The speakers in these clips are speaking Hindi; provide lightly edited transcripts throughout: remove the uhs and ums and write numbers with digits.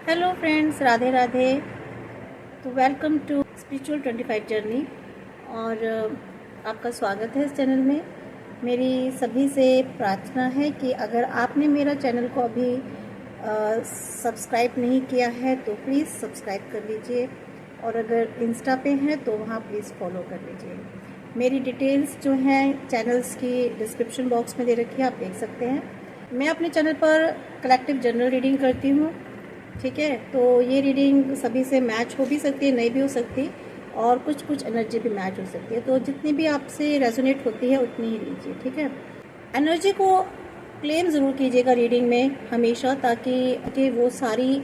Hello friends, Radhe Radhe. तो वेलकम टू स्पिरिचुअल 25 जर्नी और आपका स्वागत है इस चैनल में। मेरी सभी से प्रार्थना है कि अगर आपने मेरा चैनल को अभी सब्सक्राइब नहीं किया है तो प्लीज़ सब्सक्राइब कर लीजिए, और अगर इंस्टा पे हैं तो वहाँ प्लीज़ फॉलो कर लीजिए। मेरी डिटेल्स जो हैं चैनल्स की डिस्क्रिप्शन बॉक्स में दे रखी है, आप देख सकते हैं। मैं अपने चैनल पर कलेक्टिव जनरल रीडिंग करती हूँ, ठीक है। तो ये रीडिंग सभी से मैच हो भी सकती है, नहीं भी हो सकती, और कुछ एनर्जी भी मैच हो सकती है। तो जितनी भी आपसे रेजोनेट होती है उतनी ही लीजिए, ठीक है। एनर्जी को क्लेम ज़रूर कीजिएगा रीडिंग में हमेशा, ताकि वो सारी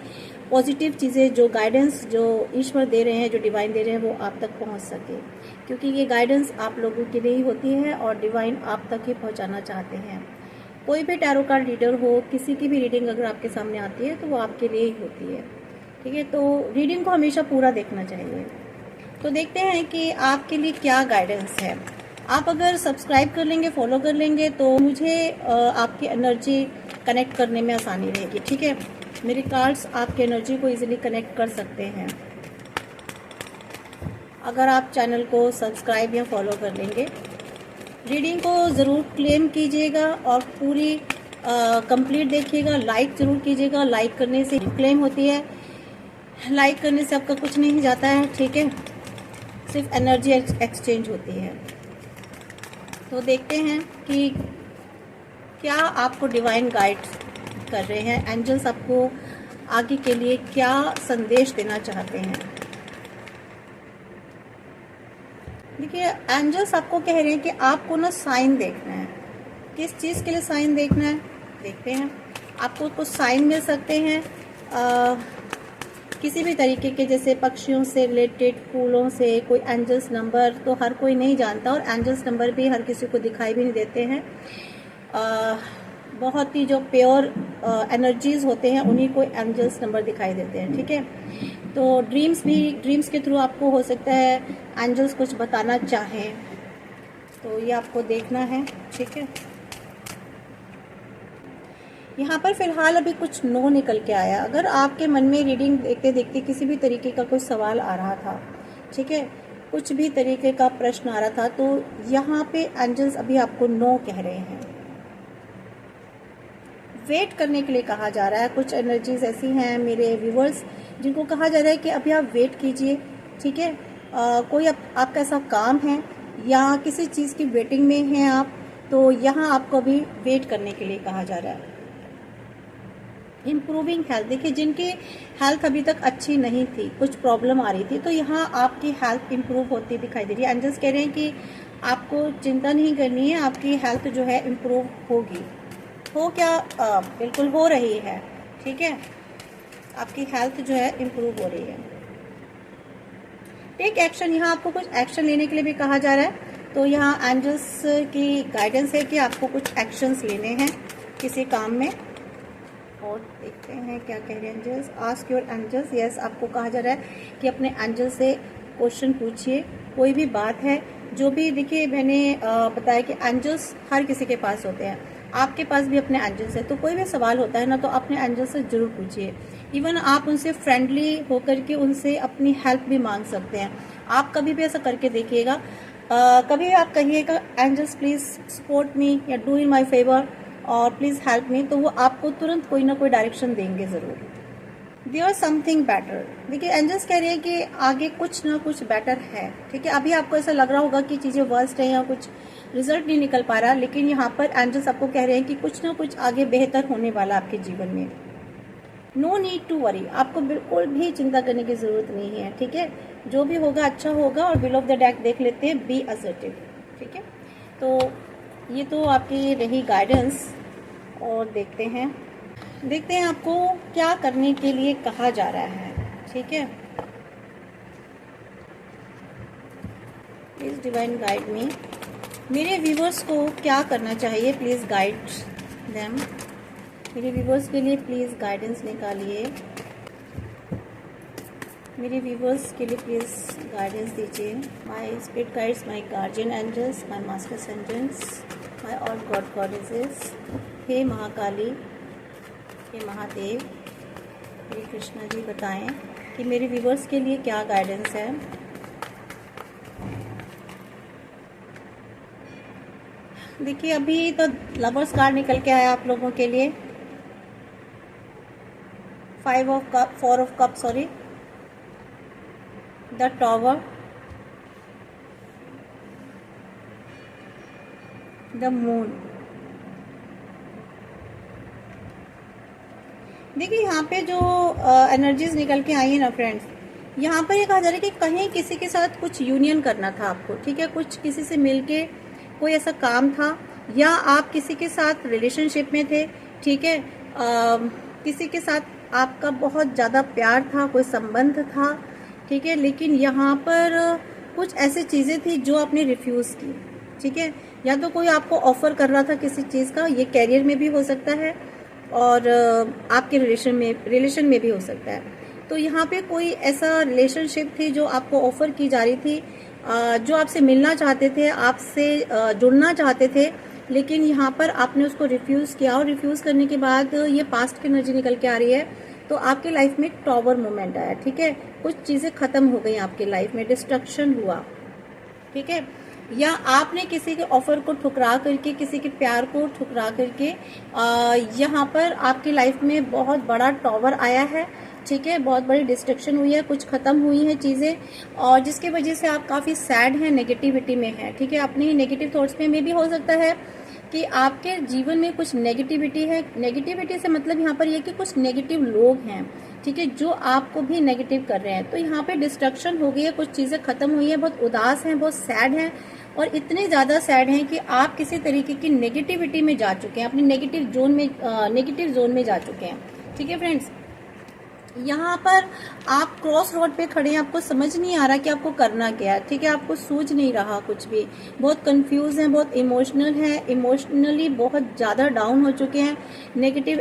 पॉजिटिव चीज़ें, जो गाइडेंस जो ईश्वर दे रहे हैं, जो डिवाइन दे रहे हैं, वो आप तक पहुंच सके। क्योंकि ये गाइडेंस आप लोगों के लिए ही होती है और डिवाइन आप तक ही पहुंचाना चाहते हैं। कोई भी टैरो कार्ड रीडर हो, किसी की भी रीडिंग अगर आपके सामने आती है तो वो आपके लिए ही होती है, ठीक है। तो रीडिंग को हमेशा पूरा देखना चाहिए। तो देखते हैं कि आपके लिए क्या गाइडेंस है। आप अगर सब्सक्राइब कर लेंगे, फॉलो कर लेंगे, तो मुझे आपकी एनर्जी कनेक्ट करने में आसानी रहेगी, ठीक है। मेरे कार्ड्स आपकी एनर्जी को इजीली कनेक्ट कर सकते हैं अगर आप चैनल को सब्सक्राइब या फॉलो कर लेंगे। रीडिंग को ज़रूर क्लेम कीजिएगा और पूरी कंप्लीट देखिएगा। लाइक ज़रूर कीजिएगा, लाइक करने से क्लेम होती है, लाइक करने से आपका कुछ नहीं जाता है, ठीक है। सिर्फ एनर्जी एक्सचेंज होती है। तो देखते हैं कि क्या आपको डिवाइन गाइड कर रहे हैं, एंजल्स आपको आगे के लिए क्या संदेश देना चाहते हैं। देखिए, एंजल्स आपको कह रहे हैं कि आपको ना साइन देखना है। किस चीज़ के लिए साइन देखना है, देखते हैं। आपको कुछ साइन मिल सकते हैं किसी भी तरीके के, जैसे पक्षियों से रिलेटेड, फूलों से, कोई एंजल्स नंबर तो हर कोई नहीं जानता, और एंजल्स नंबर भी हर किसी को दिखाई भी नहीं देते हैं। बहुत ही जो प्योर एनर्जीज होते हैं उन्हीं को एंजल्स नंबर दिखाई देते हैं, ठीक है। तो ड्रीम्स के थ्रू आपको हो सकता है एंजल्स कुछ बताना चाहें, तो ये आपको देखना है, ठीक है। यहाँ पर फिलहाल अभी कुछ नो निकल के आया। अगर आपके मन में रीडिंग देखते देखते किसी भी तरीके का कोई सवाल आ रहा था, ठीक है, कुछ भी तरीके का प्रश्न आ रहा था, तो यहाँ पे एंजल्स अभी आपको नो कह रहे हैं। वेट करने के लिए कहा जा रहा है। कुछ एनर्जीज ऐसी हैं मेरे व्यूवर्स जिनको कहा जा रहा है कि अभी आप वेट कीजिए, ठीक है। कोई आपका ऐसा काम है या किसी चीज़ की वेटिंग में हैं आप, तो यहाँ आपको अभी वेट करने के लिए कहा जा रहा है। इम्प्रूविंग हेल्थ, देखिए जिनकी हेल्थ अभी तक अच्छी नहीं थी, कुछ प्रॉब्लम आ रही थी, तो यहाँ आपकी हेल्थ इम्प्रूव होती दिखाई दे रही है। एंजल्स कह रहे हैं कि आपको चिंता नहीं करनी है, आपकी हेल्थ जो है इम्प्रूव होगी। हो क्या बिल्कुल हो रही है, ठीक है। आपकी हेल्थ जो है इम्प्रूव हो रही है। टेक एक्शन, यहाँ आपको कुछ एक्शन लेने के लिए भी कहा जा रहा है। तो यहाँ एंजल्स की गाइडेंस है कि आपको कुछ एक्शंस लेने हैं किसी काम में। और देखते हैं क्या कह रहे हैं angels. Ask your angels, yes, आपको कहा जा रहा है कि अपने एंजल से क्वेश्चन पूछिए। कोई भी बात है जो भी, देखिए मैंने बताया कि एंजल्स हर किसी के पास होते हैं, आपके पास भी अपने एंजल्स है। तो कोई भी सवाल होता है ना, तो अपने एंजल से जरूर पूछिए। इवन आप उनसे फ्रेंडली होकर के उनसे अपनी हेल्प भी मांग सकते हैं। आप कभी भी ऐसा करके देखिएगा। कभी भी आप कहिएगा एंजल्स प्लीज सपोर्ट मी या डू इन माई फेवर और प्लीज हेल्प मी, तो वो आपको तुरंत कोई ना कोई डायरेक्शन देंगे जरूर। देयर समथिंग बेटर, देखिए एंजल्स कह रहे हैं कि आगे कुछ ना कुछ बेटर है, ठीक है। अभी आपको ऐसा लग रहा होगा कि चीजें वर्स्ट है या कुछ रिजल्ट नहीं निकल पा रहा, लेकिन यहाँ पर एंजल्स आपको कह रहे हैं कि कुछ ना कुछ आगे बेहतर होने वाला आपके जीवन में। नो नीड टू वरी, आपको बिल्कुल भी चिंता करने की जरूरत नहीं है, ठीक है। जो भी होगा अच्छा होगा। और बिलो ऑफ द डेक देख लेते हैं, बी असर्टिव, ठीक है। तो ये तो आपकी रही गाइडेंस, और देखते हैं आपको क्या करने के लिए कहा जा रहा है, ठीक है। प्लीज डिवाइन गाइड मी, मेरे व्यूवर्स को क्या करना चाहिए, प्लीज गाइड देम। मेरे व्यूवर्स के लिए प्लीज गाइडेंस निकालिए। मेरे व्यूवर्स के लिए प्लीज गाइडेंस दीजिए। My spirit guides, my guardian angels, my master angels, my all god goddesses, हे महाकाली, हे महादेव, श्री कृष्णा जी बताएं कि मेरे व्यूवर्स के लिए क्या गाइडेंस है। देखिए अभी तो लवर्स कार्ड निकल के आया आप लोगों के लिए, 4 of cup sorry, the tower, the moon. देखिए यहाँ पे जो एनर्जीज निकल के आई है ना फ्रेंड्स, यहाँ पर ये कहा जा रहा है कि कहीं किसी के साथ कुछ यूनियन करना था आपको, ठीक है, कुछ किसी से मिलके कोई ऐसा काम था, या आप किसी के साथ रिलेशनशिप में थे, ठीक है, किसी के साथ आपका बहुत ज़्यादा प्यार था, कोई संबंध था, ठीक है, लेकिन यहाँ पर कुछ ऐसी चीज़ें थी जो आपने रिफ्यूज़ की, ठीक है, या तो कोई आपको ऑफर कर रहा था किसी चीज़ का, ये कैरियर में भी हो सकता है और आपके रिलेशन में भी हो सकता है। तो यहाँ पे कोई ऐसा रिलेशनशिप थी जो आपको ऑफर की जा रही थी, जो आपसे मिलना चाहते थे, आपसे जुड़ना चाहते थे, लेकिन यहाँ पर आपने उसको रिफ्यूज़ किया, और रिफ्यूज़ करने के बाद ये पास्ट की एनर्जी निकल के आ रही है। तो आपकी लाइफ में टॉवर मोमेंट आया, ठीक है, कुछ चीज़ें ख़त्म हो गई आपकी लाइफ में, डिस्ट्रक्शन हुआ, ठीक है, या आपने किसी के ऑफर को ठुकरा करके, किसी के प्यार को ठुकरा करके यहाँ पर आपकी लाइफ में बहुत बड़ा टॉवर आया है, ठीक है, बहुत बड़ी डिस्ट्रक्शन हुई है, कुछ खत्म हुई है चीज़ें, और जिसकी वजह से आप काफ़ी सैड हैं, नेगेटिविटी में हैं, ठीक है, अपने नेगेटिव थॉट्स में भी हो सकता है कि आपके जीवन में कुछ नेगेटिविटी है। नेगेटिविटी से मतलब यहाँ पर ये कि कुछ नेगेटिव लोग हैं, ठीक है, जो आपको भी नेगेटिव कर रहे हैं। तो यहाँ पे डिस्ट्रक्शन हो गई है, कुछ चीज़ें खत्म हुई है, बहुत उदास हैं, बहुत सैड हैं, और इतने ज़्यादा सैड हैं कि आप किसी तरीके की नेगेटिविटी में जा चुके हैं, अपने नेगेटिव जोन में जा चुके हैं, ठीक है फ्रेंड्स। यहाँ पर आप क्रॉस रोड पे खड़े हैं, आपको समझ नहीं आ रहा कि आपको करना क्या है, ठीक है, आपको सूझ नहीं रहा कुछ भी, बहुत कंफ्यूज हैं, बहुत इमोशनल हैं, इमोशनली बहुत ज़्यादा डाउन हो चुके हैं, नेगेटिव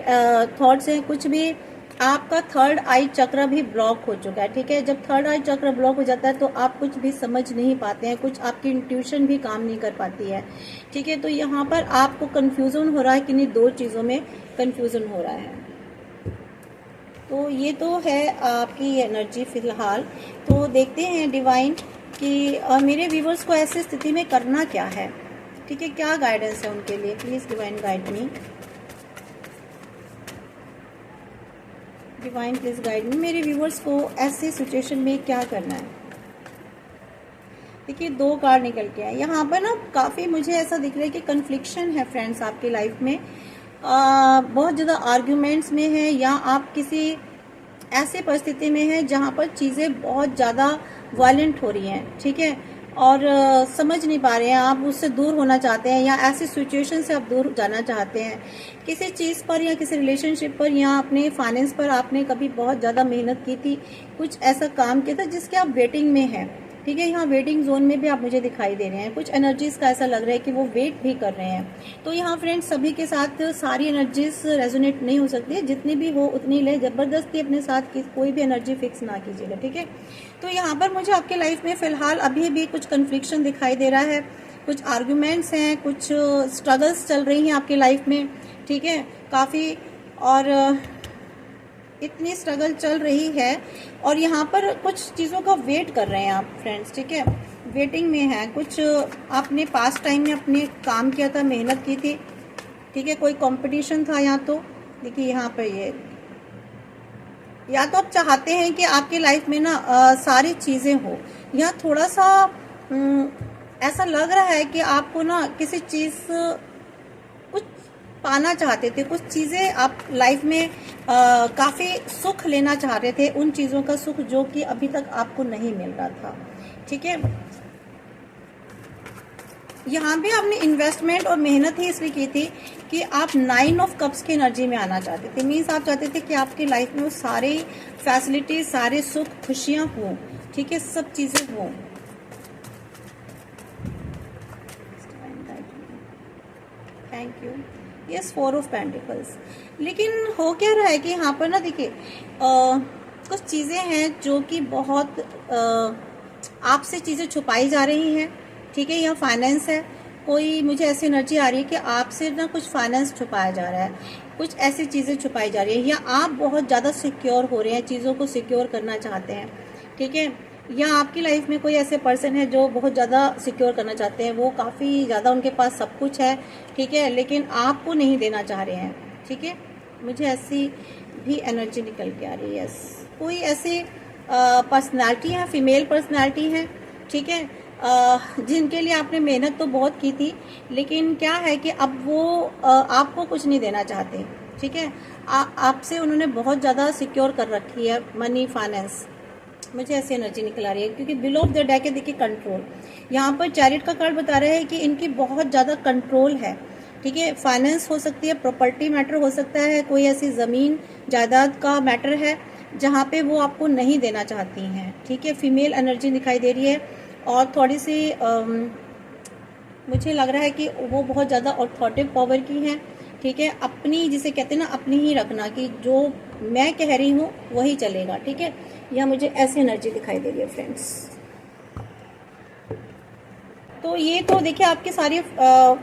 थॉट्स हैं, कुछ भी। आपका थर्ड आई चक्र भी ब्लॉक हो चुका है, ठीक है, जब थर्ड आई चक्र ब्लॉक हो जाता है तो आप कुछ भी समझ नहीं पाते हैं, कुछ आपकी इंट्यूशन भी काम नहीं कर पाती है, ठीक है। तो यहाँ पर आपको कंफ्यूजन हो रहा है, किन्हीं दो चीज़ों में कंफ्यूजन हो रहा है। तो ये तो है आपकी एनर्जी फिलहाल। तो देखते हैं डिवाइन कि मेरे व्यूवर्स को ऐसी स्थिति में करना क्या है, ठीक है, क्या गाइडेंस है उनके लिए। Please divine guide me, divine please guide me, मेरे व्यूवर्स को ऐसी सिचुएशन में क्या करना है। देखिए 2 कार्ड निकल के आए यहाँ पर ना, काफ़ी मुझे ऐसा दिख रहा है कि कन्फ्लिक्शन है फ्रेंड्स आपकी लाइफ में, बहुत ज़्यादा आर्ग्यूमेंट्स में है, या आप किसी ऐसी परिस्थिति में हैं जहाँ पर चीज़ें बहुत ज़्यादा वायलेंट हो रही हैं, ठीक है, और समझ नहीं पा रहे हैं, आप उससे दूर होना चाहते हैं, या ऐसी सिचुएशन से आप दूर जाना चाहते हैं, किसी चीज़ पर या किसी रिलेशनशिप पर या अपने फाइनेंस पर आपने कभी बहुत ज़्यादा मेहनत की थी, कुछ ऐसा काम किया था जिसके आप वेटिंग में हैं, ठीक है, यहाँ वेटिंग जोन में भी आप मुझे दिखाई दे रहे हैं, कुछ एनर्जीज का ऐसा लग रहा है कि वो वेट भी कर रहे हैं। तो यहाँ फ्रेंड्स सभी के साथ सारी एनर्जीज रेजोनेट नहीं हो सकती है, जितनी भी हो उतनी ले, जबरदस्ती अपने साथ कोई भी एनर्जी फिक्स ना कीजिएगा, ठीक है। तो यहाँ पर मुझे आपके लाइफ में फिलहाल अभी भी कुछ कन्फ्लिक्शन दिखाई दे रहा है, कुछ आर्ग्यूमेंट्स हैं, कुछ स्ट्रगल्स चल रही हैं आपकी लाइफ में, ठीक है, काफ़ी, और इतनी स्ट्रगल चल रही है, और यहाँ पर कुछ चीज़ों का वेट कर रहे हैं आप फ्रेंड्स, ठीक है, वेटिंग में है, कुछ आपने पास्ट टाइम में अपने काम किया था, मेहनत की थी, ठीक है, कोई कंपटीशन था, या तो देखिए यहाँ पर ये, या तो आप चाहते हैं कि आपकी लाइफ में ना सारी चीज़ें हो, या थोड़ा सा ऐसा लग रहा है कि आपको ना किसी चीज़ कुछ पाना चाहते थे, कुछ चीज़ें आप लाइफ में काफ़ी सुख लेना चाह रहे थे, उन चीज़ों का सुख जो कि अभी तक आपको नहीं मिल रहा था, ठीक है। यहाँ भी आपने इन्वेस्टमेंट और मेहनत ही इसलिए की थी कि आप 9 ऑफ कप्स की एनर्जी में आना चाहते थे, मीन्स आप चाहते थे कि आपकी लाइफ में वो सारे फैसिलिटीज, सारे सुख खुशियाँ हों, ठीक है, सब चीज़ें हों। Thank you. Yes 4 of pentacles. लेकिन हो क्या रहा है कि यहाँ पर ना देखिए कुछ चीज़ें हैं जो कि बहुत आपसे चीज़ें छुपाई जा रही हैं, ठीक है, या फाइनेंस है, कोई मुझे ऐसी एनर्जी आ रही है कि आपसे ना कुछ फाइनेंस छुपाया जा रहा है, कुछ ऐसी चीज़ें छुपाई जा रही है, या आप बहुत ज़्यादा सिक्योर हो रहे हैं, चीज़ों को सिक्योर करना चाहते हैं, ठीक है। या आपकी लाइफ में कोई ऐसे पर्सन है जो बहुत ज़्यादा सिक्योर करना चाहते हैं, वो काफ़ी ज़्यादा उनके पास सब कुछ है, ठीक है, लेकिन आपको नहीं देना चाह रहे हैं, ठीक है। मुझे ऐसी भी एनर्जी निकल के आ रही है। यस, कोई ऐसे पर्सनालिटी है, फीमेल पर्सनालिटी है, ठीक है, जिनके लिए आपने मेहनत तो बहुत की थी, लेकिन क्या है कि अब वो आपको कुछ नहीं देना चाहते, ठीक है। आपसे उन्होंने बहुत ज़्यादा सिक्योर कर रखी है मनी, फाइनेंस। मुझे ऐसी एनर्जी निकल आ रही है, क्योंकि बिलो ऑफ द डेक है, देखिए कंट्रोल। यहाँ पर चैरिट का कार्ड बता रहा है कि इनकी बहुत ज़्यादा कंट्रोल है, ठीक है। फाइनेंस हो सकती है, प्रॉपर्टी मैटर हो सकता है, कोई ऐसी ज़मीन जायदाद का मैटर है जहाँ पे वो आपको नहीं देना चाहती हैं, ठीक है। फीमेल एनर्जी दिखाई दे रही है, और थोड़ी सी मुझे लग रहा है कि वो बहुत ज़्यादा ऑथोरिटी पावर की हैं, ठीक है। अपनी, जिसे कहते हैं ना, अपनी ही रखना, कि जो मैं कह रही हूँ वही चलेगा, ठीक है। यह मुझे ऐसी एनर्जी दिखाई दे रही है फ्रेंड्स। तो ये तो देखिए आपकी सारी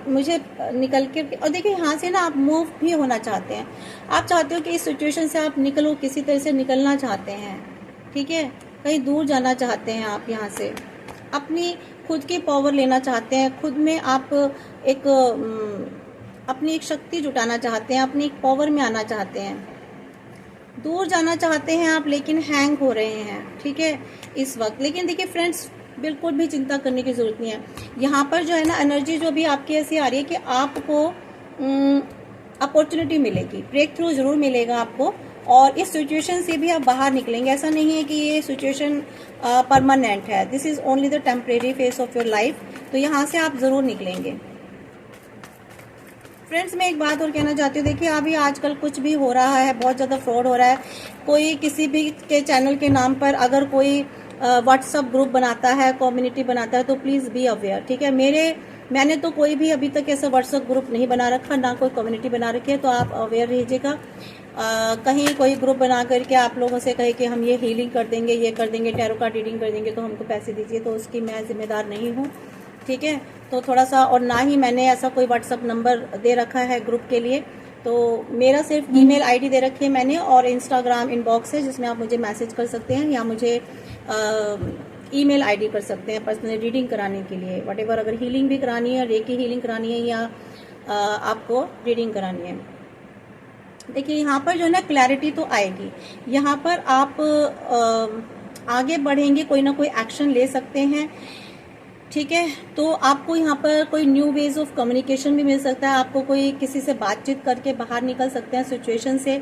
मुझे निकल के, और देखिए यहाँ से ना आप मूव भी होना चाहते हैं, आप चाहते हो कि इस सिचुएशन से आप निकलो, किसी तरह से निकलना चाहते हैं, ठीक है। कहीं दूर जाना चाहते हैं आप यहाँ से, अपनी खुद की पावर लेना चाहते हैं, खुद में आप एक अपनी एक शक्ति जुटाना चाहते हैं, अपनी एक पावर में आना चाहते हैं, दूर जाना चाहते हैं आप, लेकिन हैंग हो रहे हैं, ठीक है, इस वक्त। लेकिन देखिए फ्रेंड्स, बिल्कुल भी चिंता करने की ज़रूरत नहीं है। यहाँ पर जो है ना, एनर्जी जो भी आपकी ऐसी आ रही है कि आपको अपॉर्चुनिटी मिलेगी, ब्रेक थ्रू ज़रूर मिलेगा आपको, और इस सिचुएशन से भी आप बाहर निकलेंगे। ऐसा नहीं है कि ये सिचुएशन परमानेंट है, this is only the temporary face of your life. तो यहाँ से आप ज़रूर निकलेंगे। फ्रेंड्स, मैं एक बात और कहना चाहती हूँ, देखिए अभी आजकल कुछ भी हो रहा है, बहुत ज़्यादा फ्रॉड हो रहा है। कोई किसी भी के चैनल के नाम पर अगर कोई व्हाट्सअप ग्रुप बनाता है, कम्युनिटी बनाता है, तो प्लीज़ बी अवेयर, ठीक है। मैंने तो कोई भी अभी तक ऐसा व्हाट्सअप ग्रुप नहीं बना रखा, ना कोई कम्युनिटी बना रखी है, तो आप अवेयर रहिएगा। कहीं कोई ग्रुप बना करके आप लोगों से कहे कि हम ये हीलिंग कर देंगे, ये कर देंगे, टैरो कार्ड रीडिंग कर देंगे, तो हमको पैसे दीजिए, तो उसकी मैं जिम्मेदार नहीं हूँ, ठीक है। तो थोड़ा सा, और ना ही मैंने ऐसा कोई व्हाट्सअप नंबर दे रखा है ग्रुप के लिए, तो मेरा सिर्फ ईमेल आईडी दे रखी है मैंने, और इंस्टाग्राम इनबॉक्स है जिसमें आप मुझे मैसेज कर सकते हैं, या मुझे ईमेल आईडी कर सकते हैं पर्सनल रीडिंग कराने के लिए, व्हाटएवर। अगर हीलिंग भी करानी है, रेकी हीलिंग करानी है, या आपको रीडिंग करानी है। देखिए यहाँ पर जो है ना, क्लैरिटी तो आएगी, यहाँ पर आप आगे बढ़ेंगे, कोई ना कोई एक्शन ले सकते हैं, ठीक है। तो आपको यहाँ पर कोई न्यू वेज ऑफ कम्युनिकेशन भी मिल सकता है, आपको कोई किसी से बातचीत करके बाहर निकल सकते हैं सिचुएशन से,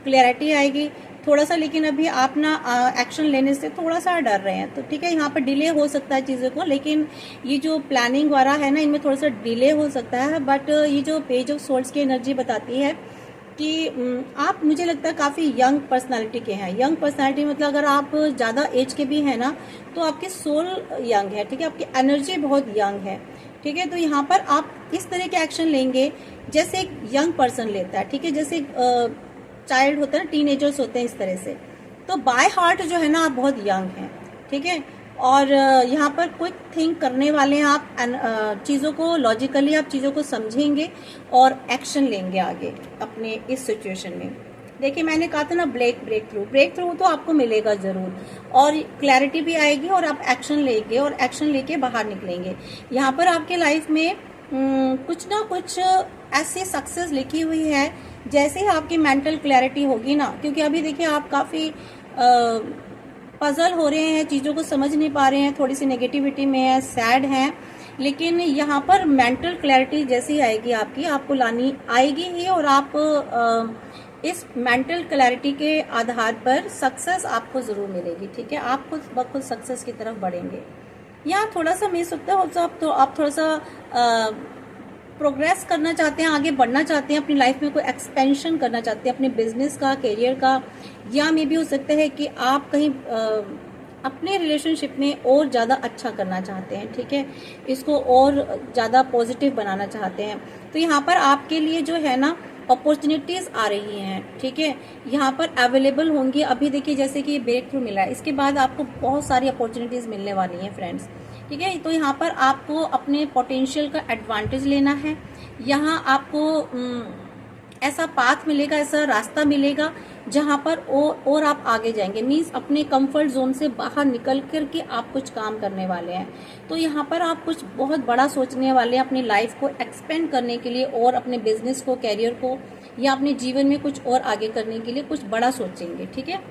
क्लैरिटी आएगी थोड़ा सा। लेकिन अभी आप ना एक्शन लेने से थोड़ा सा डर रहे हैं, तो ठीक है, यहाँ पर डिले हो सकता है चीज़ों को, लेकिन ये जो प्लानिंग वाला है ना, इनमें थोड़ा सा डिले हो सकता है। बट ये जो पेज ऑफ सोल्स की एनर्जी बताती है कि आप, मुझे लगता है, काफ़ी यंग पर्सनालिटी के हैं। यंग पर्सनालिटी मतलब अगर आप ज़्यादा एज के भी हैं ना, तो आपकी सोल यंग है, ठीक है, आपकी एनर्जी बहुत यंग है, ठीक है। तो यहाँ पर आप इस तरह के एक्शन लेंगे जैसे एक यंग पर्सन लेता है, ठीक है, जैसे चाइल्ड होता है ना, टीनेजर्स होते हैं, इस तरह से। तो बाय हार्ट जो है ना, आप बहुत यंग हैं, ठीक है। और यहाँ पर क्विक थिंक करने वाले हैं आप, चीज़ों को लॉजिकली आप चीज़ों को समझेंगे और एक्शन लेंगे आगे अपने इस सिचुएशन में। देखिए मैंने कहा था ना, ब्रेक थ्रू तो आपको मिलेगा ज़रूर, और क्लैरिटी भी आएगी, और आप एक्शन लेंगे और एक्शन लेके बाहर निकलेंगे। यहाँ पर आपके लाइफ में कुछ ना कुछ ऐसी सक्सेस लिखी हुई है, जैसे ही आपकी मेंटल क्लैरिटी होगी ना, क्योंकि अभी देखिए आप काफ़ी पजल हो रहे हैं, चीज़ों को समझ नहीं पा रहे हैं, थोड़ी सी नेगेटिविटी में है, सैड हैं, लेकिन यहाँ पर मेंटल क्लैरिटी जैसी आएगी आपको लानी आएगी ही, और आप इस मेंटल क्लैरिटी के आधार पर सक्सेस आपको ज़रूर मिलेगी, ठीक है। आप खुद ब खुद सक्सेस की तरफ बढ़ेंगे। यहाँ थोड़ा सा मिस सकता है, तो आप थोड़ा सा प्रोग्रेस करना चाहते हैं, आगे बढ़ना चाहते हैं, अपनी लाइफ में कोई एक्सपेंशन करना चाहते हैं, अपने बिजनेस का, करियर का, या मे भी हो सकता है कि आप कहीं अपने रिलेशनशिप में और ज़्यादा अच्छा करना चाहते हैं, ठीक है, इसको और ज़्यादा पॉजिटिव बनाना चाहते हैं। तो यहाँ पर आपके लिए जो है ना, अपॉर्चुनिटीज़ आ रही हैं, ठीक है, यहाँ पर अवेलेबल होंगी। अभी देखिए जैसे कि ये ब्रेक थ्रू मिला है, इसके बाद आपको बहुत सारी अपॉर्चुनिटीज़ मिलने वाली हैं फ्रेंड्स, ठीक है। तो यहाँ पर आपको अपने पोटेंशियल का एडवांटेज लेना है। यहाँ आपको ऐसा पाथ मिलेगा, ऐसा रास्ता मिलेगा जहां पर और आप आगे जाएंगे। मीन्स अपने कंफर्ट जोन से बाहर निकल करके आप कुछ काम करने वाले हैं। तो यहाँ पर आप कुछ बहुत बड़ा सोचने वाले हैं अपनी लाइफ को एक्सपेंड करने के लिए, और अपने बिजनेस को, कैरियर को, या अपने जीवन में कुछ और आगे करने के लिए कुछ बड़ा सोचेंगे। ठीक है,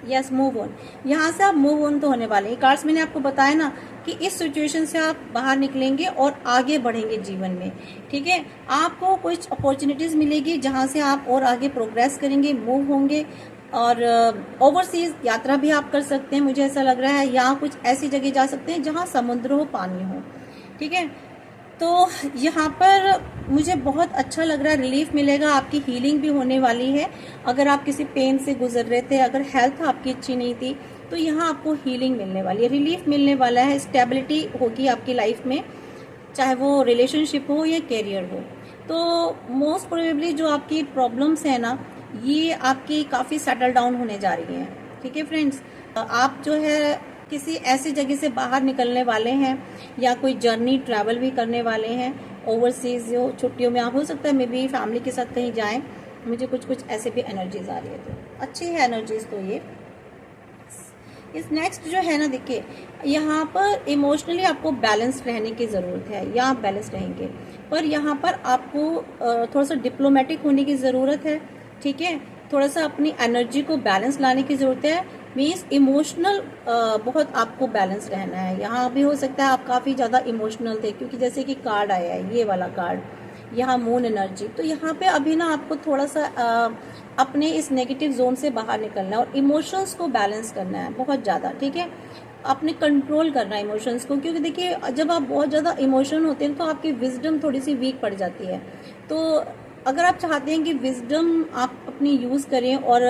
यस, मूव ऑन। यहाँ से आप मूव ऑन तो होने वाले हैं। कार्ड्स मैंने आपको बताया ना कि इस सिचुएशन से आप बाहर निकलेंगे और आगे बढ़ेंगे जीवन में। ठीक है, आपको कुछ अपॉर्चुनिटीज मिलेगी जहाँ से आप और आगे प्रोग्रेस करेंगे, मूव होंगे। और ओवरसीज यात्रा भी आप कर सकते हैं, मुझे ऐसा लग रहा है। यहाँ कुछ ऐसी जगह जा सकते हैं जहाँ समुद्र हो, पानी हो। ठीक है, तो यहाँ पर मुझे बहुत अच्छा लग रहा है, रिलीफ मिलेगा, आपकी हीलिंग भी होने वाली है। अगर आप किसी पेन से गुजर रहे थे, अगर हेल्थ आपकी अच्छी नहीं थी, तो यहाँ आपको हीलिंग मिलने वाली है, रिलीफ मिलने वाला है, स्टेबिलिटी होगी आपकी लाइफ में, चाहे वो रिलेशनशिप हो या कैरियर हो। तो मोस्ट प्रोबेबली जो आपकी प्रॉब्लम्स है ना, ये आपकी काफ़ी सेटल डाउन होने जा रही हैं। ठीक है फ्रेंड्स, आप जो है किसी ऐसी जगह से बाहर निकलने वाले हैं, या कोई जर्नी ट्रैवल भी करने वाले हैं ओवरसीज। जो छुट्टियों में आप, हो सकता है मे बी फैमिली के साथ कहीं जाएं। मुझे कुछ ऐसे भी एनर्जीज आ रही है, तो अच्छी है एनर्जीज। तो ये इस नेक्स्ट जो है ना, देखिए यहाँ पर इमोशनली आपको बैलेंस रहने की ज़रूरत है, या आप बैलेंस रहेंगे, पर यहाँ पर आपको थोड़ा सा डिप्लोमेटिक होने की ज़रूरत है। ठीक है, थोड़ा सा अपनी एनर्जी को बैलेंस लाने की ज़रूरत है। मीन्स इमोशनल बहुत आपको बैलेंस रहना है। यहाँ भी हो सकता है आप काफ़ी ज़्यादा इमोशनल थे, क्योंकि जैसे कि कार्ड आया है, ये वाला कार्ड, यहाँ मून एनर्जी। तो यहाँ पे अभी ना आपको थोड़ा सा अपने इस नेगेटिव जोन से बाहर निकलना है और इमोशंस को बैलेंस करना है बहुत ज़्यादा। ठीक है, आपने कंट्रोल करना है इमोशंस को, क्योंकि देखिए जब आप बहुत ज़्यादा इमोशन होते हैं तो आपकी विजडम थोड़ी सी वीक पड़ जाती है। तो अगर आप चाहते हैं कि विजडम आप अपनी यूज़ करें और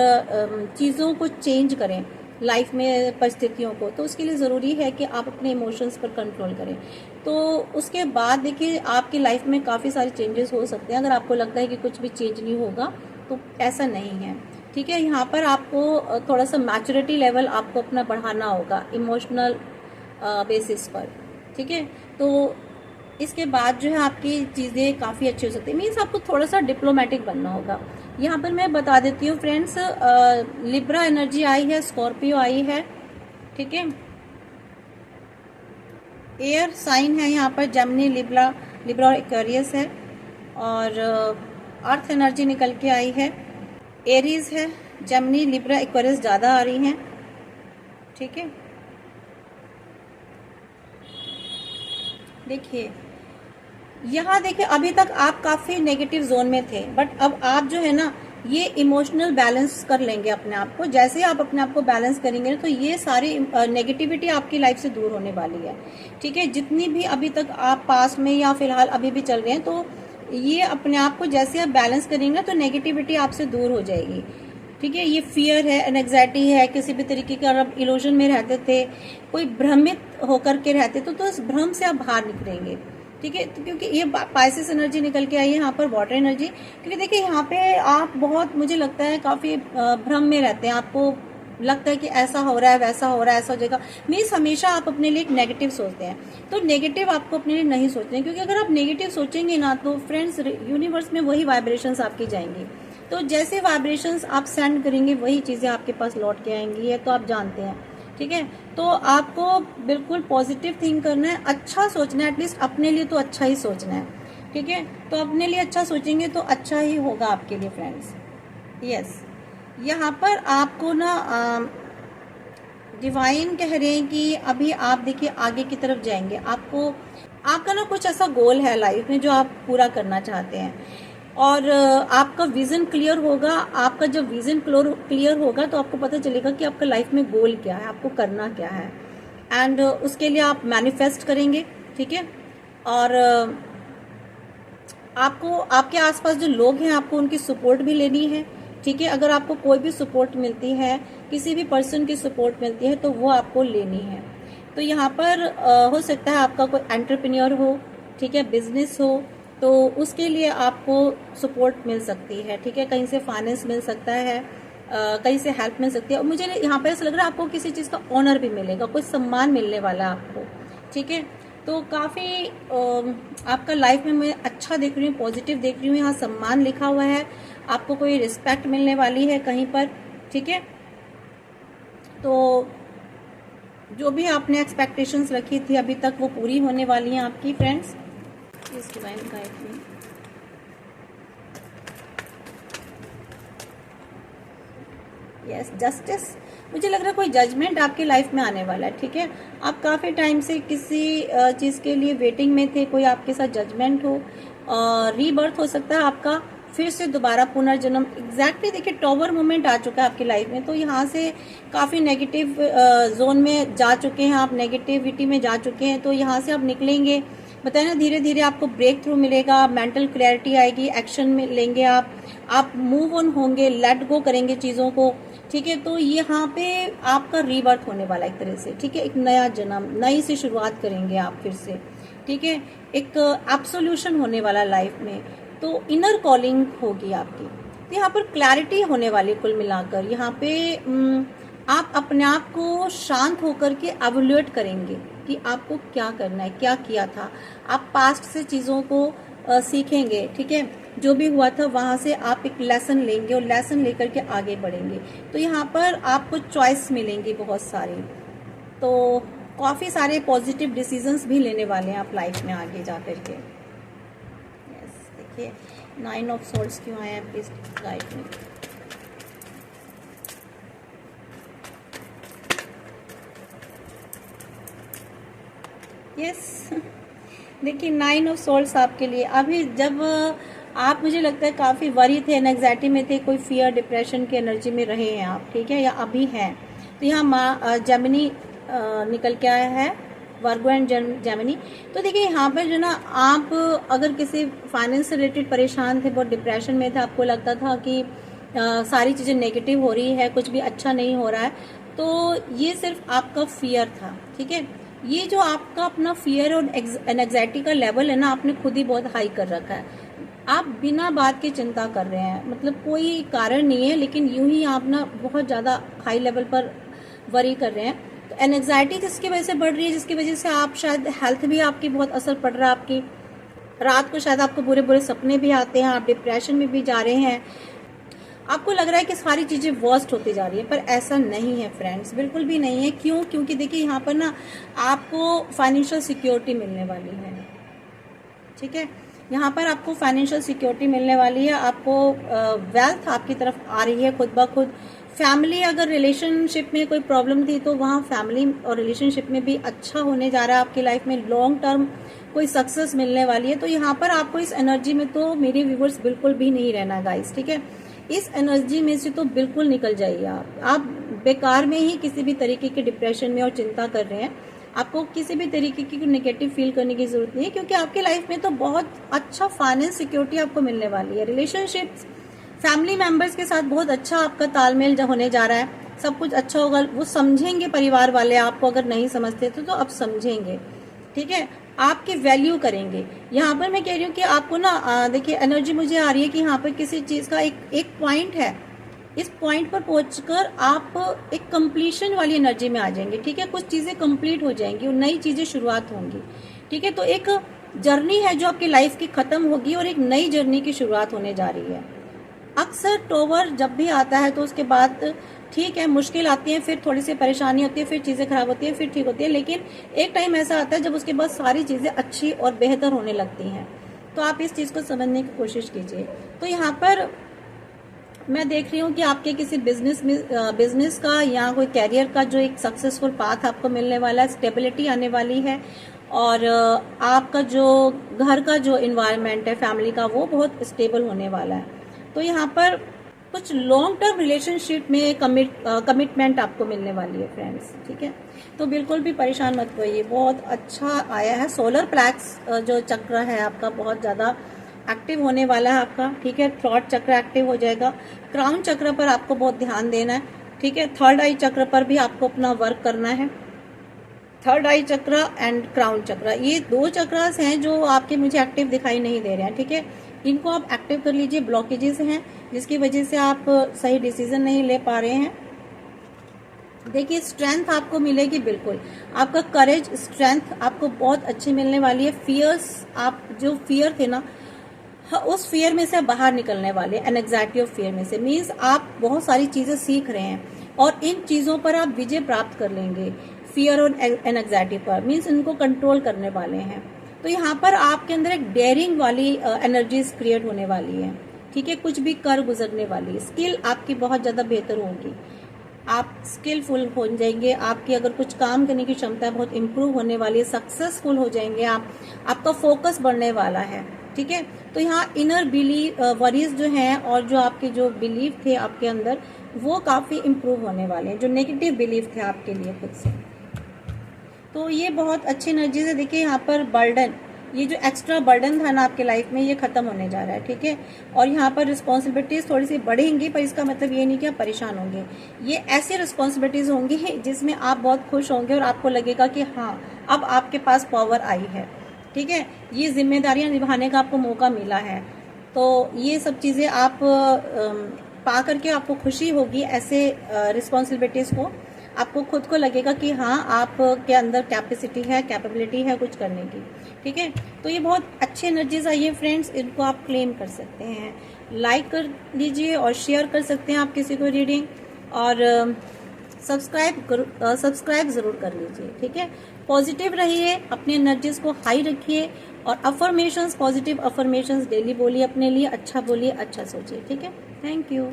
चीज़ों को चेंज करें लाइफ में, परिस्थितियों को, तो उसके लिए ज़रूरी है कि आप अपने इमोशंस पर कंट्रोल करें। तो उसके बाद देखिए आपकी लाइफ में काफ़ी सारे चेंजेस हो सकते हैं। अगर आपको लगता है कि कुछ भी चेंज नहीं होगा, तो ऐसा नहीं है। ठीक है, यहाँ पर आपको थोड़ा सा मैच्योरिटी लेवल आपको अपना बढ़ाना होगा इमोशनल बेसिस पर। ठीक है, तो इसके बाद जो है आपकी चीज़ें काफ़ी अच्छी हो सकती है। मीन्स आपको थोड़ा सा डिप्लोमेटिक बनना होगा। यहाँ पर मैं बता देती हूँ फ्रेंड्स, लिब्रा एनर्जी आई है, स्कॉर्पियो आई है। ठीक है, एयर साइन है यहाँ पर, जेमिनी, लिब्रा और एक्वेरियस है। और अर्थ एनर्जी निकल के आई है, एरीज है, जेमिनी, लिब्रा, एक्वेरियस ज़्यादा आ रही हैं। ठीक है, देखिए यहाँ देखिए अभी तक आप काफ़ी नेगेटिव जोन में थे, बट अब आप जो है ना ये इमोशनल बैलेंस कर लेंगे अपने आप को। जैसे ही आप अपने आप को बैलेंस करेंगे तो ये सारी नेगेटिविटी आपकी लाइफ से दूर होने वाली है। ठीक है, जितनी भी अभी तक आप पास में या फिलहाल अभी भी चल रहे हैं, तो ये अपने आप को जैसे आप बैलेंस करेंगे तो नेगेटिविटी आपसे दूर हो जाएगी। ठीक है, ये फियर है, एंग्जाइटी है, किसी भी तरीके का आप इल्यूजन में रहते थे, कोई भ्रमित होकर के रहते तो इस भ्रम से आप बाहर निकलेंगे। ठीक है, तो क्योंकि ये पाइसेस एनर्जी निकल के आई है यहाँ पर, वाटर एनर्जी। क्योंकि देखिए यहाँ पे आप बहुत, मुझे लगता है काफ़ी भ्रम में रहते हैं। आपको लगता है कि ऐसा हो रहा है, वैसा हो रहा है, ऐसा हो जाएगा। मीन्स हमेशा आप अपने लिए एक नेगेटिव सोचते हैं। तो नेगेटिव आपको अपने लिए नहीं सोचना है, क्योंकि अगर आप नेगेटिव सोचेंगे ना, तो फ्रेंड्स यूनिवर्स में वही वाइब्रेशंस आपकी जाएंगी। तो जैसे वाइब्रेशंस आप सेंड करेंगे, वही चीज़ें आपके पास लौट के आएंगी, ये तो आप जानते हैं। ठीक है, तो आपको बिल्कुल पॉजिटिव थिंक करना है, अच्छा सोचना है, एटलीस्ट अपने लिए तो अच्छा ही सोचना है। ठीक है, तो अपने लिए अच्छा सोचेंगे तो अच्छा ही होगा आपके लिए फ्रेंड्स। यस, यहाँ पर आपको ना डिवाइन कह रहे हैं कि अभी आप देखिए आगे की तरफ जाएंगे। आपका ना कुछ ऐसा गोल है लाइफ में जो आप पूरा करना चाहते हैं, और आपका विजन क्लियर होगा। आपका जब विजन क्लियर होगा तो आपको पता चलेगा कि आपका लाइफ में गोल क्या है, आपको करना क्या है, एंड उसके लिए आप मैनिफेस्ट करेंगे। ठीक है, और आपको आपके आसपास जो लोग हैं, आपको उनकी सपोर्ट भी लेनी है। ठीक है, अगर आपको कोई भी सपोर्ट मिलती है, किसी भी पर्सन की सपोर्ट मिलती है, तो वो आपको लेनी है। तो यहाँ पर हो सकता है आपका कोई एंटरप्रेन्योर हो, ठीक है, बिजनेस हो, तो उसके लिए आपको सपोर्ट मिल सकती है। ठीक है, कहीं से फाइनेंस मिल सकता है, कहीं से हेल्प मिल सकती है। और मुझे यहाँ पर ऐसा लग रहा है आपको किसी चीज़ का ऑनर भी मिलेगा, कोई सम्मान मिलने वाला है आपको। ठीक है। तो काफ़ी आपका लाइफ में मैं अच्छा देख रही हूँ, पॉजिटिव देख रही हूँ। यहाँ सम्मान लिखा हुआ है, आपको कोई रिस्पेक्ट मिलने वाली है कहीं पर, ठीक है। तो जो भी आपने एक्सपेक्टेशंस रखी थी अभी तक वो पूरी होने वाली हैं आपकी फ्रेंड्स। इस डिवाइन गाइड में यस जस्टिस, मुझे लग रहा है कोई जजमेंट आपकी लाइफ में आने वाला है, ठीक है। आप काफ़ी टाइम से किसी चीज़ के लिए वेटिंग में थे, कोई आपके साथ जजमेंट हो, रीबर्थ हो सकता है आपका, फिर से दोबारा पुनर्जन्म। एग्जैक्टली देखिए टॉवर मोमेंट आ चुका है आपकी लाइफ में। तो यहाँ से काफ़ी नेगेटिव जोन में जा चुके हैं आप, नेगेटिविटी में जा चुके हैं। तो यहाँ से आप निकलेंगे, बताए ना, धीरे धीरे आपको ब्रेक थ्रू मिलेगा, मेंटल क्लैरिटी आएगी, एक्शन में लेंगे आप मूव ऑन होंगे, लेट गो करेंगे चीज़ों को, ठीक है। तो यहाँ पे आपका रीबर्थ होने वाला है एक तरह से, ठीक है। एक नया जन्म, नई से शुरुआत करेंगे आप फिर से, ठीक है। एक एब्सोल्यूशन होने वाला लाइफ में। तो इनर कॉलिंग होगी आपकी। तो यहाँ पर क्लैरिटी होने वाली कुल मिलाकर। यहाँ पे आप अपने आप को शांत होकर के एवोल्यूएट करेंगे कि आपको क्या करना है, क्या किया था। आप पास्ट से चीज़ों को सीखेंगे, ठीक है। जो भी हुआ था वहाँ से आप एक लेसन लेंगे और लेसन लेकर के आगे बढ़ेंगे। तो यहाँ पर आपको चॉइस मिलेंगी बहुत सारी। तो काफ़ी सारे पॉजिटिव डिसीजंस भी लेने वाले हैं आप लाइफ में आगे जा कर के। यस, देखिए 9 ऑफ सोर्ड्स क्यों आया है प्लीज गाइड में। यस देखिए 9 ऑफ सोर्ड्स आपके लिए अभी, जब आप, मुझे लगता है काफ़ी वरी थे, एंग्जाइटी में थे, कोई फियर डिप्रेशन की एनर्जी में रहे हैं आप, ठीक है, या अभी हैं। तो यहाँ माँ जेमिनी निकल के आया है, वर्गो एंड जेमिनी। तो देखिए यहाँ पर जो ना, आप अगर किसी फाइनेंस से रिलेटेड परेशान थे, बहुत डिप्रेशन में थे, आपको लगता था कि सारी चीज़ें नेगेटिव हो रही है, कुछ भी अच्छा नहीं हो रहा है, तो ये सिर्फ आपका फियर था, ठीक है। ये जो आपका अपना फियर और एंग्जाइटी का लेवल है ना, आपने खुद ही बहुत हाई कर रखा है। आप बिना बात की चिंता कर रहे हैं, मतलब कोई कारण नहीं है, लेकिन यूं ही आप ना बहुत ज़्यादा हाई लेवल पर वरी कर रहे हैं। तो एंग्जाइटी जिसकी वजह से बढ़ रही है, जिसकी वजह से आप शायद हेल्थ भी आपकी बहुत असर पड़ रहा है आपकी, रात को शायद आपको बुरे बुरे सपने भी आते हैं, आप डिप्रेशन में भी जा रहे हैं, आपको लग रहा है कि सारी चीज़ें वर्स्ट होती जा रही है, पर ऐसा नहीं है फ्रेंड्स, बिल्कुल भी नहीं है। क्यों? क्योंकि देखिए यहाँ पर ना आपको फाइनेंशियल सिक्योरिटी मिलने वाली है, ठीक है। यहाँ पर आपको फाइनेंशियल सिक्योरिटी मिलने वाली है, आपको वेल्थ आपकी तरफ आ रही है खुद ब खुद। फैमिली, अगर रिलेशनशिप में कोई प्रॉब्लम थी तो वहाँ फैमिली और रिलेशनशिप में भी अच्छा होने जा रहा है आपकी लाइफ में, लॉन्ग टर्म कोई सक्सेस मिलने वाली है। तो यहाँ पर आपको इस एनर्जी में तो मेरे व्यूवर्स बिल्कुल भी नहीं रहना गाइस, ठीक है। इस एनर्जी में से तो बिल्कुल निकल जाइए आप बेकार में ही किसी भी तरीके के डिप्रेशन में और चिंता कर रहे हैं। आपको किसी भी तरीके की नेगेटिव फील करने की जरूरत नहीं है, क्योंकि आपके लाइफ में तो बहुत अच्छा फाइनेंस सिक्योरिटी आपको मिलने वाली है। रिलेशनशिप्स, फैमिली मेंबर्स के साथ बहुत अच्छा आपका तालमेल होने जा रहा है, सब कुछ अच्छा होगा। वो समझेंगे परिवार वाले आपको, अगर नहीं समझते तो अब समझेंगे, ठीक है, आपकी वैल्यू करेंगे। यहाँ पर मैं कह रही हूँ कि आपको ना देखिए एनर्जी मुझे आ रही है कि यहाँ पर किसी चीज़ का एक पॉइंट है, इस पॉइंट पर पहुंचकर आप एक कंप्लीशन वाली एनर्जी में आ जाएंगे, ठीक है। कुछ चीज़ें कंप्लीट हो जाएंगी और नई चीज़ें शुरुआत होंगी, ठीक है। तो एक जर्नी है जो आपकी लाइफ की ख़त्म होगी और एक नई जर्नी की शुरुआत होने जा रही है। अक्सर टॉवर जब भी आता है तो उसके बाद ठीक है मुश्किल आती है, फिर थोड़ी सी परेशानी होती है, फिर चीज़ें खराब होती है, फिर ठीक होती है, लेकिन एक टाइम ऐसा आता है जब उसके बाद सारी चीज़ें अच्छी और बेहतर होने लगती हैं। तो आप इस चीज़ को समझने की कोशिश कीजिए। तो यहाँ पर मैं देख रही हूँ कि आपके किसी बिजनेस का या कोई कैरियर का जो एक सक्सेसफुल पाथ आपको मिलने वाला है, स्टेबिलिटी आने वाली है, और आपका जो घर का जो इन्वायरमेंट है फैमिली का, वो बहुत स्टेबल होने वाला है। तो यहाँ पर कुछ लॉन्ग टर्म रिलेशनशिप में कमिटमेंट आपको मिलने वाली है फ्रेंड्स, ठीक है। तो बिल्कुल भी परेशान मत होइए, बहुत अच्छा आया है। सोलर प्लेक्स जो चक्र है आपका बहुत ज़्यादा एक्टिव होने वाला है आपका, ठीक है। थ्रॉट चक्र एक्टिव हो जाएगा। क्राउन चक्र पर आपको बहुत ध्यान देना है, ठीक है। थर्ड आई चक्र पर भी आपको अपना वर्क करना है। थर्ड आई चक्र एंड क्राउन चक्र, ये दो चक्रास हैं जो आपके मुझे एक्टिव दिखाई नहीं दे रहे हैं, ठीक है। इनको आप एक्टिव कर लीजिए। ब्लॉकेजेस हैं जिसकी वजह से आप सही डिसीजन नहीं ले पा रहे हैं, देखिए स्ट्रेंथ आपको मिलेगी, बिल्कुल आपका करेज स्ट्रेंथ आपको बहुत अच्छी मिलने वाली है। फियर्स, आप जो फियर थे ना, उस फियर में से आप बाहर निकलने वाले, एनग्जाइटी ऑफ फियर में से। मीन्स आप बहुत सारी चीजें सीख रहे हैं और इन चीजों पर आप विजय प्राप्त कर लेंगे, फियर और एनग्जाइटी पर। मीन्स इनको कंट्रोल करने वाले हैं। तो यहाँ पर आपके अंदर एक डेयरिंग वाली एनर्जीज क्रिएट होने वाली है, ठीक है, कुछ भी कर गुजरने वाली। स्किल आपकी बहुत ज्यादा बेहतर होगी, आप स्किलफुल हो जाएंगे। आपकी अगर कुछ काम करने की क्षमता बहुत इंप्रूव होने वाली है, सक्सेसफुल हो जाएंगे आप, आपका फोकस बढ़ने वाला है, ठीक है। तो यहाँ इनर बिलीव वरीज जो हैं और जो आपके जो बिलीव थे आपके अंदर, वो काफी इंप्रूव होने वाले हैं, जो नेगेटिव बिलीव थे आपके लिए खुद से। तो ये बहुत अच्छी एनर्जीज है। देखिए यहाँ पर बर्डन, ये जो एक्स्ट्रा बर्डन था ना आपके लाइफ में, ये खत्म होने जा रहा है, ठीक है। और यहाँ पर रिस्पॉन्सिबिलिटीज थोड़ी सी बढ़ेंगी, पर इसका मतलब ये नहीं कि आप परेशान होंगे। ये ऐसी रिस्पॉन्सिबिलिटीज होंगी जिसमें आप बहुत खुश होंगे और आपको लगेगा कि हाँ, अब आपके पास पावर आई है, ठीक है, ये जिम्मेदारियां निभाने का आपको मौका मिला है। तो ये सब चीजें आप पा करके आपको खुशी होगी। ऐसे रिस्पॉन्सिबिलिटीज को आपको खुद को लगेगा कि हाँ, आपके अंदर कैपेसिटी है, कैपेबिलिटी है कुछ करने की, ठीक है। तो ये बहुत अच्छी एनर्जीज आई है फ्रेंड्स, इनको आप क्लेम कर सकते हैं। लाइक कर लीजिए और शेयर कर सकते हैं आप किसी को रीडिंग, और सब्सक्राइब जरूर कर लीजिए, ठीक है। पॉजिटिव रहिए, अपनी एनर्जीज को हाई रखिए और अफर्मेशंस, पॉजिटिव अफर्मेशंस डेली बोलिए, अपने लिए अच्छा बोलिए, अच्छा सोचिए, ठीक है। Thank you.